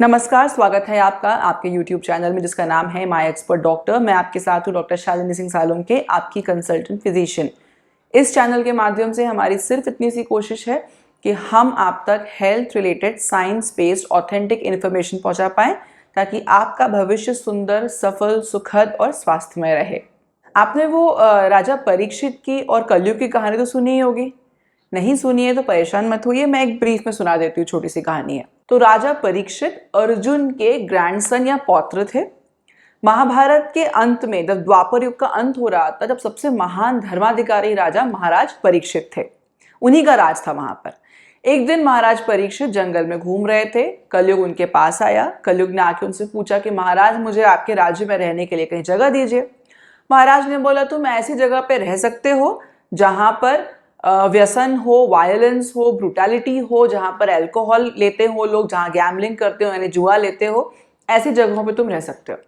नमस्कार, स्वागत है आपका आपके YouTube चैनल में जिसका नाम है माय एक्सपर्ट डॉक्टर। मैं आपके साथ हूँ डॉक्टर शालिनी सिंह सालुंके, आपकी कंसल्टेंट फिजिशियन। इस चैनल के माध्यम से हमारी सिर्फ इतनी सी कोशिश है कि हम आप तक health related science based authentic information पहुँचा पाएँ ताकि आपका भविष्य सुंदर, सफल, सुखद और स्वास्थ्यमय रहे। आपने वो राजा परीक्षित की और कलयुग की कहानी तो सुनी ही होगी। नहीं सुनी है तो परेशान मत होइए, मैं एक ब्रीफ में सुना देती हूँ, छोटी सी कहानी है। तो राजा परीक्षित अर्जुन के ग्रैंडसन या पौत्र थे। महाभारत के अंत में जब द्वापर युग का अंत हो रहा था, जब सबसे महान धर्माधिकारी राजा महाराज परीक्षित थे, उन्हीं का राज था वहां पर। एक दिन महाराज परीक्षित जंगल में घूम रहे थे। कलयुग उनके पास आया। कलयुग ने आके उनसे पूछा कि महाराज, मुझे आपके राज्य में रहने के लिए कहीं जगह दीजिए। महाराज ने बोला, तुम ऐसी जगह पे रह सकते हो जहां पर व्यसन हो, वायलेंस हो, ब्रुटैलिटी हो, जहां पर अल्कोहल लेते हो लोग, जहां गैम्बलिंग करते हो यानी जुआ लेते हो, ऐसी जगहों पे तुम रह सकते हो।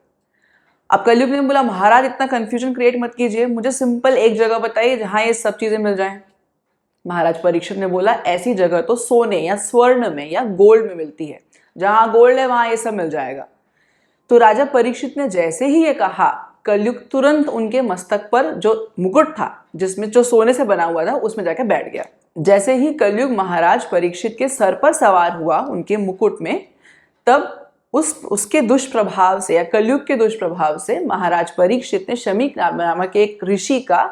अब कलयुग ने बोला, महाराज इतना कंफ्यूजन क्रिएट मत कीजिए, मुझे सिंपल एक जगह बताइए जहां ये सब चीजें मिल जाएं। महाराज परीक्षित ने बोला, ऐसी जगह तो सोने या स्वर्ण में या गोल्ड में मिलती है, जहां गोल्ड है वहां ये सब मिल जाएगा। तो राजा परीक्षित ने जैसे ही ये कहा, कलयुग तुरंत उनके मस्तक पर जो मुकुट था, जिसमें जो सोने से बना हुआ था, उसमें जाकर बैठ गया। जैसे ही कलयुग महाराज परीक्षित के सर पर सवार हुआ उनके मुकुट में, तब उसके दुष्प्रभाव से या कलयुग के दुष्प्रभाव से महाराज परीक्षित ने शमीक नामक एक ऋषि का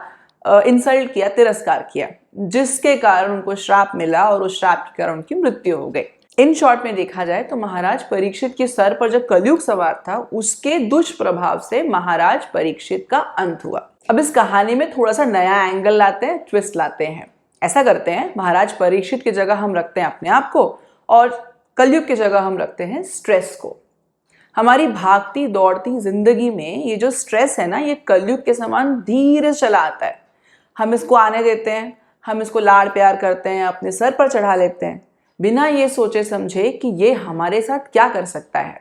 इंसल्ट किया, तिरस्कार किया, जिसके कारण उनको श्राप मिला और उस श्राप के कारण उनकी मृत्यु हो गई। इन शॉर्ट में देखा जाए तो महाराज परीक्षित के सर पर जब कलयुग सवार था, उसके दुष्प्रभाव से महाराज परीक्षित का अंत हुआ। अब इस कहानी में थोड़ा सा नया एंगल लाते हैं, ट्विस्ट लाते हैं। ऐसा करते हैं, महाराज परीक्षित की जगह हम रखते हैं अपने आप को और कलयुग की जगह हम रखते हैं स्ट्रेस को। हमारी भागती दौड़ती जिंदगी में ये जो स्ट्रेस है ना, ये कलयुग के समान धीरे चला आता है। हम इसको आने देते हैं, हम इसको लाड़ प्यार करते हैं, अपने सर पर चढ़ा लेते हैं, बिना ये सोचे समझे कि ये हमारे साथ क्या कर सकता है।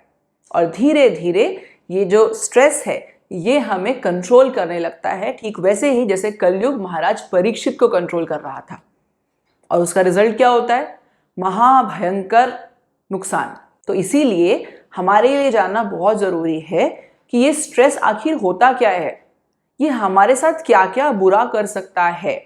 और धीरे धीरे ये जो स्ट्रेस है ये हमें कंट्रोल करने लगता है, ठीक वैसे ही जैसे कलयुग महाराज परीक्षित को कंट्रोल कर रहा था। और उसका रिजल्ट क्या होता है? महाभयंकर नुकसान। तो इसीलिए हमारे लिए जानना बहुत ज़रूरी है कि ये स्ट्रेस आखिर होता क्या है, ये हमारे साथ क्या क्या बुरा कर सकता है।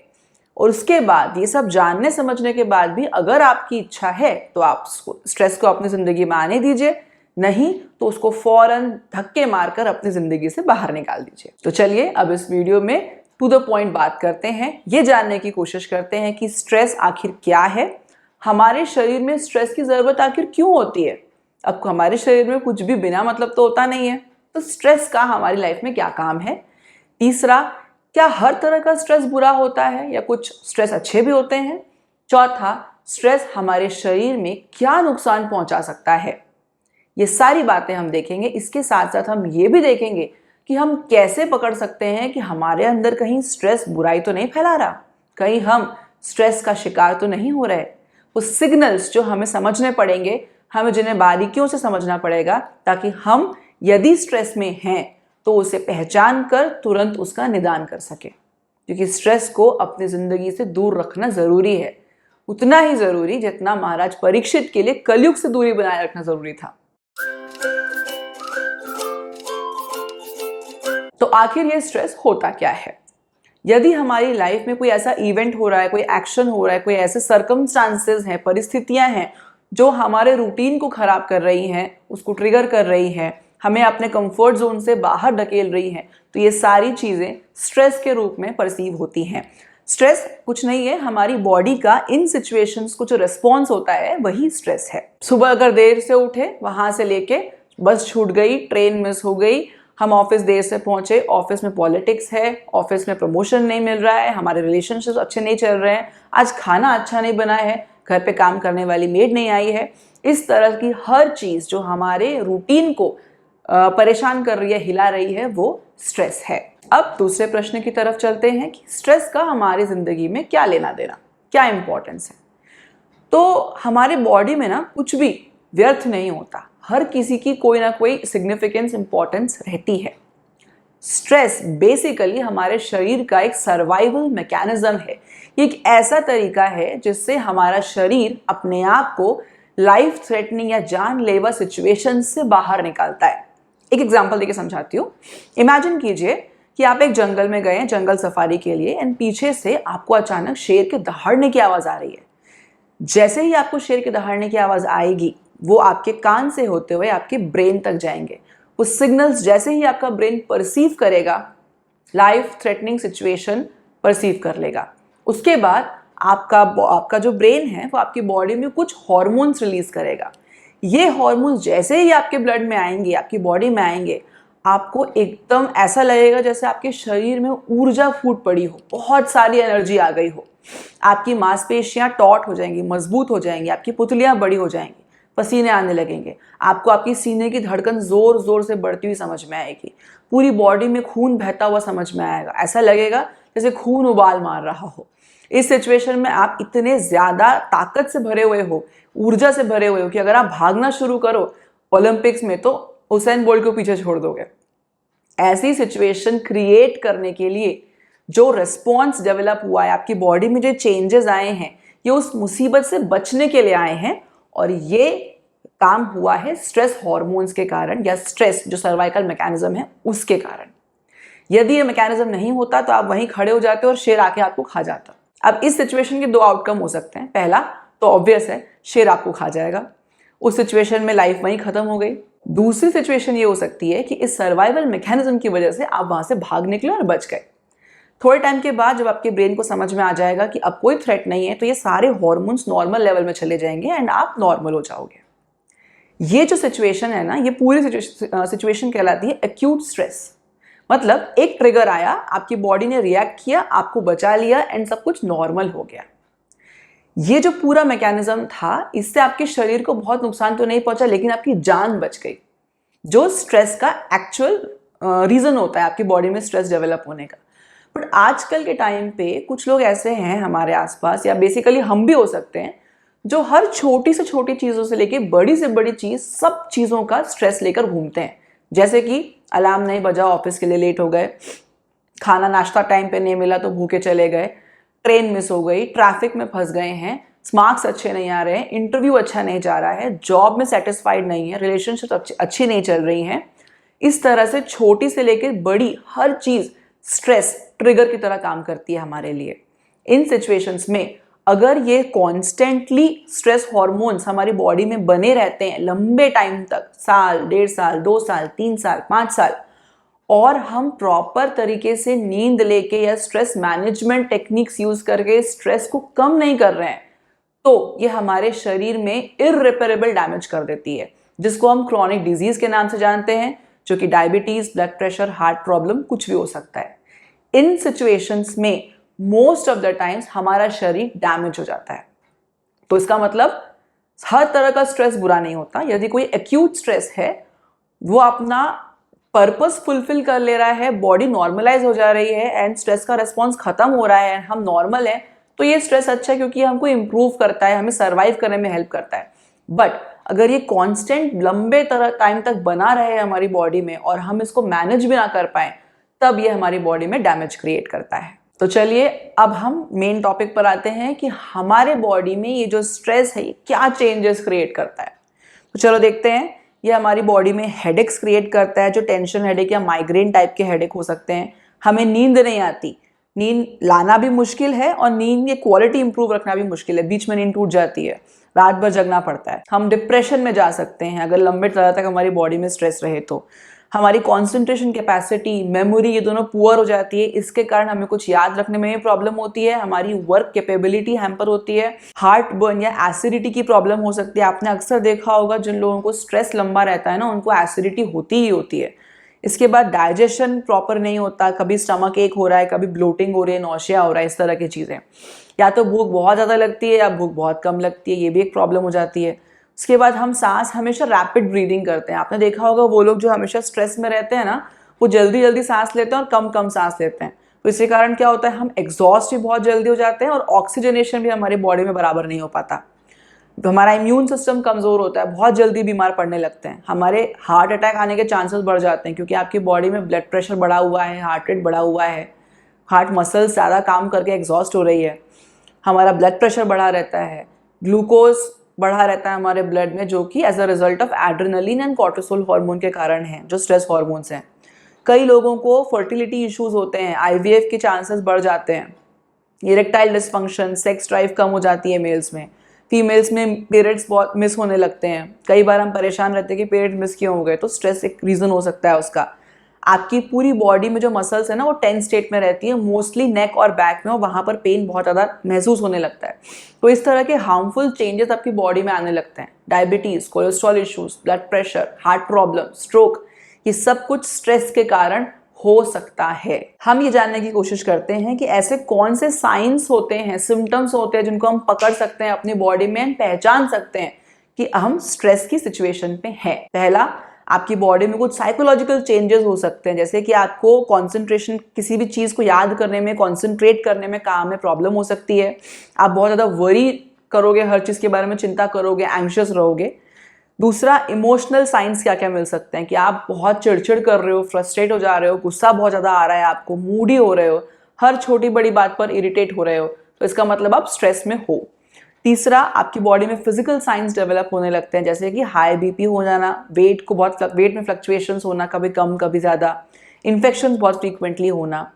और उसके बाद ये सब जानने समझने के बाद भी अगर आपकी इच्छा है तो आप स्ट्रेस को अपनी ज़िंदगी में आने दीजिए, नहीं तो उसको फौरन धक्के मारकर अपनी ज़िंदगी से बाहर निकाल दीजिए। तो चलिए अब इस वीडियो में टू द पॉइंट बात करते हैं, ये जानने की कोशिश करते हैं कि स्ट्रेस आखिर क्या है, हमारे शरीर में स्ट्रेस की ज़रूरत आखिर क्यों होती है। अब हमारे शरीर में कुछ भी बिना मतलब तो होता नहीं है, तो स्ट्रेस का हमारी लाइफ में क्या काम है। तीसरा, क्या हर तरह का स्ट्रेस बुरा होता है या कुछ स्ट्रेस अच्छे भी होते हैं। चौथा, स्ट्रेस हमारे शरीर में क्या नुकसान पहुंचा सकता है। ये सारी बातें हम देखेंगे। इसके साथ साथ हम ये भी देखेंगे कि हम कैसे पकड़ सकते हैं कि हमारे अंदर कहीं स्ट्रेस बुराई तो नहीं फैला रहा, कहीं हम स्ट्रेस का शिकार तो नहीं हो रहे। वो सिग्नल्स जो हमें समझने पड़ेंगे, हमें जिन्हें बारीकियों से समझना पड़ेगा, ताकि हम यदि स्ट्रेस में हैं तो उसे पहचान कर तुरंत उसका निदान कर सके। क्योंकि स्ट्रेस को अपनी जिंदगी से दूर रखना जरूरी है, उतना ही जरूरी जितना महाराज परीक्षित के लिए कलयुग से दूरी बनाए रखना जरूरी था। तो आखिर ये स्ट्रेस होता क्या है? यदि हमारी लाइफ में कोई ऐसा इवेंट हो रहा है, कोई एक्शन हो रहा है, कोई ऐसे सर्कमस्टांसेस हैं, परिस्थितियां हैं जो हमारे रूटीन को खराब कर रही हैं, उसको ट्रिगर कर रही हैं, हमें अपने कंफर्ट जोन से बाहर धकेल रही हैं, तो ये सारी चीज़ें स्ट्रेस के रूप में परसीव होती हैं। स्ट्रेस कुछ नहीं है, हमारी बॉडी का इन सिचुएशंस को जो रिस्पॉन्स होता है वही स्ट्रेस है। सुबह अगर देर से उठे, वहाँ से लेके बस छूट गई, ट्रेन मिस हो गई, हम ऑफिस देर से पहुँचे, ऑफिस में पॉलिटिक्स है, ऑफिस में प्रमोशन नहीं मिल रहा है, हमारे रिलेशनशिप्स अच्छे नहीं चल रहे हैं, आज खाना अच्छा नहीं बना है, घर पे काम करने वाली मेड नहीं आई है। इस तरह की हर चीज़ जो हमारे रूटीन को परेशान कर रही है, हिला रही है, वो स्ट्रेस है। अब दूसरे प्रश्न की तरफ चलते हैं कि स्ट्रेस का हमारी ज़िंदगी में क्या लेना देना, क्या इम्पोर्टेंस है। तो हमारे बॉडी में ना कुछ भी व्यर्थ नहीं होता, हर किसी की कोई ना कोई सिग्निफिकेंस, इम्पोर्टेंस रहती है। स्ट्रेस बेसिकली हमारे शरीर का एक सर्वाइवल मैकेनिज्म है। ये एक ऐसा तरीका है जिससे हमारा शरीर अपने आप को लाइफ थ्रेटनिंग या जानलेवा सिचुएशन से बाहर निकालता है। एक एग्जांपल देके समझाती हूँ। इमेजिन कीजिए कि आप एक जंगल में गए हैं जंगल सफारी के लिए, एंड पीछे से आपको अचानक शेर के दहाड़ने की आवाज़ आ रही है। जैसे ही आपको शेर के दहाड़ने की आवाज़ आएगी, वो आपके कान से होते हुए आपके ब्रेन तक जाएंगे। उस सिग्नल्स जैसे ही आपका ब्रेन परसीव करेगा, लाइफ थ्रेटनिंग सिचुएशन परसीव कर लेगा। उसके बाद आपका जो ब्रेन है वो आपकी बॉडी में कुछ हॉर्मोन्स रिलीज करेगा। ये हॉर्मोन्स जैसे ही आपके ब्लड में आएंगे, आपकी बॉडी में आएंगे, आपको एकदम ऐसा लगेगा जैसे आपके शरीर में ऊर्जा फूट पड़ी हो, बहुत सारी एनर्जी आ गई हो। आपकी मांसपेशियां टॉट हो जाएंगी, मजबूत हो जाएंगी, आपकी पुतलियां बड़ी हो जाएंगी, पसीने आने लगेंगे, आपको आपकी सीने की धड़कन जोर जोर से बढ़ती हुई समझ में आएगी, पूरी बॉडी में खून बहता हुआ समझ में आएगा। ऐसा लगेगा जैसे खून उबाल मार रहा हो। इस सिचुएशन में आप इतने ज्यादा ताकत से भरे हुए हो, ऊर्जा से भरे हुए हो कि अगर आप भागना शुरू करो ओलंपिक्स में तो उसेन बोल्ट को पीछे छोड़ दोगे। ऐसी सिचुएशन क्रिएट करने के लिए जो रिस्पॉन्स डेवलप हुआ है, आपकी बॉडी में जो चेंजेस आए हैं, ये उस मुसीबत से बचने के लिए आए हैं। और ये काम हुआ है स्ट्रेस हार्मोन्स के कारण, या स्ट्रेस जो सर्वाइकल मैकेनिज्म है उसके कारण। यदि ये मैकेनिज्म नहीं होता तो आप वहीं खड़े हो जाते और शेर आके आपको खा जाता। अब इस सिचुएशन के दो आउटकम हो सकते हैं। पहला तो ऑब्वियस है, शेर आपको खा जाएगा, उस सिचुएशन में लाइफ वहीं खत्म हो गई। दूसरी सिचुएशन ये हो सकती है कि इस सर्वाइवल मैकेनिज्म की वजह से आप वहां से भाग निकले और बच गए। थोड़े टाइम के बाद जब आपके ब्रेन को समझ में आ जाएगा कि अब कोई थ्रेट नहीं है, तो ये सारे हॉर्मोन्स नॉर्मल लेवल में चले जाएंगे एंड आप नॉर्मल हो जाओगे। ये जो सिचुएशन है ना, ये पूरी सिचुएशन कहलाती है एक्यूट स्ट्रेस। मतलब एक ट्रिगर आया, आपकी बॉडी ने रिएक्ट किया, आपको बचा लिया एंड सब कुछ नॉर्मल हो गया। ये जो पूरा मैकेनिज्म था, इससे आपके शरीर को बहुत नुकसान तो नहीं पहुंचा, लेकिन आपकी जान बच गई, जो स्ट्रेस का एक्चुअल रीजन होता है आपकी बॉडी में स्ट्रेस डेवलप होने का। बट आजकल के टाइम पे कुछ लोग ऐसे हैं हमारे आसपास, या बेसिकली हम भी हो सकते हैं, जो हर छोटी से छोटी चीज़ों से लेके बड़ी से बड़ी चीज़, सब चीज़ों का स्ट्रेस लेकर घूमते हैं। जैसे कि अलार्म नहीं बजा, ऑफिस के लिए लेट हो गए, खाना नाश्ता टाइम पे नहीं मिला तो भूखे चले गए, ट्रेन मिस हो गई, ट्रैफिक में फंस गए हैं, मार्क्स अच्छे नहीं आ रहे हैं, इंटरव्यू अच्छा नहीं जा रहा है, जॉब में सेटिस्फाइड नहीं है, रिलेशनशिप अच्छी नहीं चल रही हैं। इस तरह से छोटी से लेकर बड़ी हर चीज़ स्ट्रेस ट्रिगर की तरह काम करती है हमारे लिए। इन सिचुएशंस में अगर ये कॉन्स्टेंटली स्ट्रेस हॉर्मोन्स हमारी बॉडी में बने रहते हैं लंबे टाइम तक, साल, 1.5 साल, 2 साल, 3 साल, 5 साल, और हम प्रॉपर तरीके से नींद लेके या स्ट्रेस मैनेजमेंट टेक्निक्स यूज करके स्ट्रेस को कम नहीं कर रहे हैं, तो ये हमारे शरीर में इररिपेरेबल डैमेज कर देती है, जिसको हम क्रॉनिक डिजीज के नाम से जानते हैं, जो कि diabetes, blood pressure, heart problem कुछ भी हो सकता है। इन सिचुएशंस में मोस्ट ऑफ द टाइम्स हमारा शरीर डैमेज हो जाता है। तो इसका मतलब हर तरह का स्ट्रेस बुरा नहीं होता। यदि कोई एक्यूट स्ट्रेस है, वो अपना पर्पस फुलफिल कर ले रहा है, बॉडी नॉर्मलाइज हो जा रही है एंड स्ट्रेस का रिस्पॉन्स खत्म हो रहा है, हम नॉर्मल है, तो ये स्ट्रेस अच्छा है, क्योंकि हमको इंप्रूव करता है, हमें सर्वाइव करने में हेल्प करता है। बट अगर ये कांस्टेंट लंबे टाइम तक बना रहे हमारी बॉडी में और हम इसको मैनेज भी ना कर पाए, तब ये हमारी बॉडी में डैमेज क्रिएट करता है। तो चलिए अब हम मेन टॉपिक पर आते हैं कि हमारे बॉडी में ये जो स्ट्रेस है ये क्या चेंजेस क्रिएट करता है। तो चलो देखते हैं। ये हमारी बॉडी में हेडेक्स क्रिएट करता है, जो टेंशन हेडेक या माइग्रेन टाइप के हेडेक हो सकते हैं। हमें नींद नहीं आती, नींद लाना भी मुश्किल है और नींद की क्वालिटी इंप्रूव रखना भी मुश्किल है, बीच में नींद टूट जाती है, रात भर जगना पड़ता है। हम डिप्रेशन में जा सकते हैं अगर लंबे समय तक हमारी बॉडी में स्ट्रेस रहे तो। हमारी कॉन्सेंट्रेशन कैपेसिटी, मेमोरी, ये दोनों पुअर हो जाती है। इसके कारण हमें कुछ याद रखने में प्रॉब्लम होती है, हमारी वर्क कैपेबिलिटी हैम्पर होती है, हार्ट बर्न या एसिडिटी की प्रॉब्लम हो सकती है। आपने अक्सर देखा होगा जिन लोगों को स्ट्रेस लंबा रहता है ना, उनको एसिडिटी होती ही होती है। इसके बाद डाइजेशन प्रॉपर नहीं होता, कभी स्टमक एक हो रहा है, कभी ब्लोटिंग हो रही है, नौशिया हो रहा है, इस तरह की चीज़ें। या तो भूख बहुत ज़्यादा लगती है या भूख बहुत कम लगती है, ये भी एक प्रॉब्लम हो जाती है। उसके बाद हम सांस हमेशा रैपिड ब्रीदिंग करते हैं। आपने देखा होगा वो लोग जो हमेशा स्ट्रेस में रहते हैं ना, वो जल्दी जल्दी सांस लेते हैं और कम कम सांस लेते हैं। तो इसके कारण क्या होता है, हम एग्जॉस्ट भी बहुत जल्दी हो जाते हैं और ऑक्सीजनेशन भी हमारी बॉडी में बराबर नहीं हो पाता। तो हमारा इम्यून सिस्टम कमज़ोर होता है, बहुत जल्दी बीमार पड़ने लगते हैं, हमारे हार्ट अटैक आने के चांसेस बढ़ जाते हैं, क्योंकि आपकी बॉडी में ब्लड प्रेशर बढ़ा हुआ है, हार्ट रेट बढ़ा हुआ है, हार्ट मसल्स ज़्यादा काम करके एग्जॉस्ट हो रही है, हमारा ब्लड प्रेशर बढ़ा रहता है, ग्लूकोज बढ़ा रहता है हमारे ब्लड में, जो कि as a result of adrenaline and cortisol hormone के कारण है, जो स्ट्रेस हार्मोन्स हैं। कई लोगों को फर्टिलिटी इश्यूज होते हैं, आईवीएफ के चांसेस बढ़ जाते हैं, इरेक्टाइल डिस्फंक्शन, सेक्स ड्राइव कम हो जाती है मेल्स में, फीमेल्स में पीरियड्स बहुत मिस होने लगते हैं। कई बार हम परेशान रहते हैं कि पीरियड मिस क्यों हो गए, तो स्ट्रेस एक रीज़न हो सकता है उसका। आपकी पूरी बॉडी में जो मसल्स है ना वो टेंस स्टेट में रहती है, मोस्टली नेक और बैक में, और वहाँ पर पेन बहुत ज़्यादा महसूस होने लगता है। तो इस तरह के हार्मफुल चेंजेस आपकी बॉडी में आने लगते हैं। Diabetes, cholesterol issues, blood pressure, heart problem, stroke, ये सब कुछ स्ट्रेस के कारण हो सकता है। हम ये जानने की कोशिश करते हैं कि ऐसे कौन से साइंस होते हैं, सिम्टम्स होते हैं जिनको हम पकड़ सकते हैं अपनी बॉडी में, पहचान सकते हैं कि हम स्ट्रेस की सिचुएशन पे हैं। पहला, आपकी बॉडी में कुछ साइकोलॉजिकल चेंजेस हो सकते हैं, जैसे कि आपको कंसंट्रेशन, किसी भी चीज़ को याद करने में, कंसंट्रेट करने में, काम में प्रॉब्लम हो सकती है। आप बहुत ज़्यादा वरी करोगे, हर चीज़ के बारे में चिंता करोगे, एंग्शियस रहोगे। दूसरा, इमोशनल साइंस क्या क्या मिल सकते हैं कि आप बहुत चिड़चिड़ कर रहे हो, फ्रस्ट्रेट हो जा रहे हो, गुस्सा बहुत ज़्यादा आ रहा है आपको, मूडी हो रहे हो, हर छोटी बड़ी बात पर इरिटेट हो रहे हो, तो इसका मतलब आप स्ट्रेस में हो। तीसरा, आपकी बॉडी में फिजिकल साइंस डेवलप होने लगते हैं, जैसे कि हाई बीपी हो जाना, वेट में फ्लक्चुएशंस होना, कभी कम कभी ज़्यादा, इन्फेक्शन बहुत फ्रीक्वेंटली होना।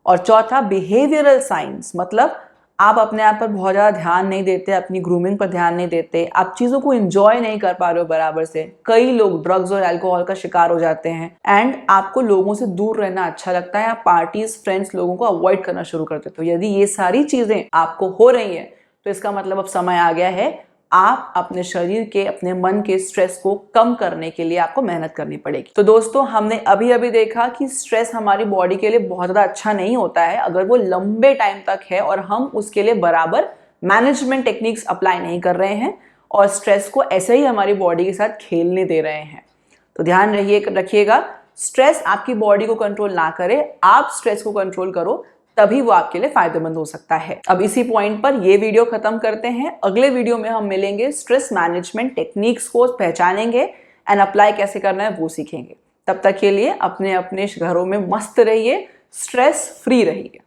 और चौथा, बिहेवियरल साइंस, मतलब आप अपने आप पर बहुत ज़्यादा ध्यान नहीं देते, अपनी ग्रूमिंग पर ध्यान नहीं देते, आप चीज़ों को एंजॉय नहीं कर पा रहे हो बराबर से। कई लोग ड्रग्स और अल्कोहल का शिकार हो जाते हैं, एंड आपको लोगों से दूर रहना अच्छा लगता है, आप पार्टीज, फ्रेंड्स, लोगों को अवॉइड करना शुरू कर देते हो। यदि ये सारी चीज़ें आपको हो रही हैं तो इसका मतलब अब समय आ गया है, आप अपने शरीर के, अपने मन के स्ट्रेस को कम करने के लिए आपको मेहनत करनी पड़ेगी। तो दोस्तों, हमने अभी अभी देखा कि स्ट्रेस हमारी बॉडी के लिए बहुत ज़्यादा अच्छा नहीं होता है अगर वो लंबे टाइम तक है और हम उसके लिए बराबर मैनेजमेंट टेक्निक्स अप्लाई नहीं कर रहे हैं और स्ट्रेस को ऐसे ही हमारी बॉडी के साथ खेलने दे रहे हैं। तो ध्यान रखिएगा, स्ट्रेस आपकी बॉडी को कंट्रोल ना करे, आप स्ट्रेस को कंट्रोल करो, तभी वो आपके लिए फायदेमंद हो सकता है। अब इसी पॉइंट पर ये वीडियो खत्म करते हैं। अगले वीडियो में हम मिलेंगे, स्ट्रेस मैनेजमेंट टेक्निक्स को पहचानेंगे एंड अप्लाई कैसे करना है वो सीखेंगे। तब तक के लिए अपने अपने घरों में मस्त रहिए, स्ट्रेस फ्री रहिए।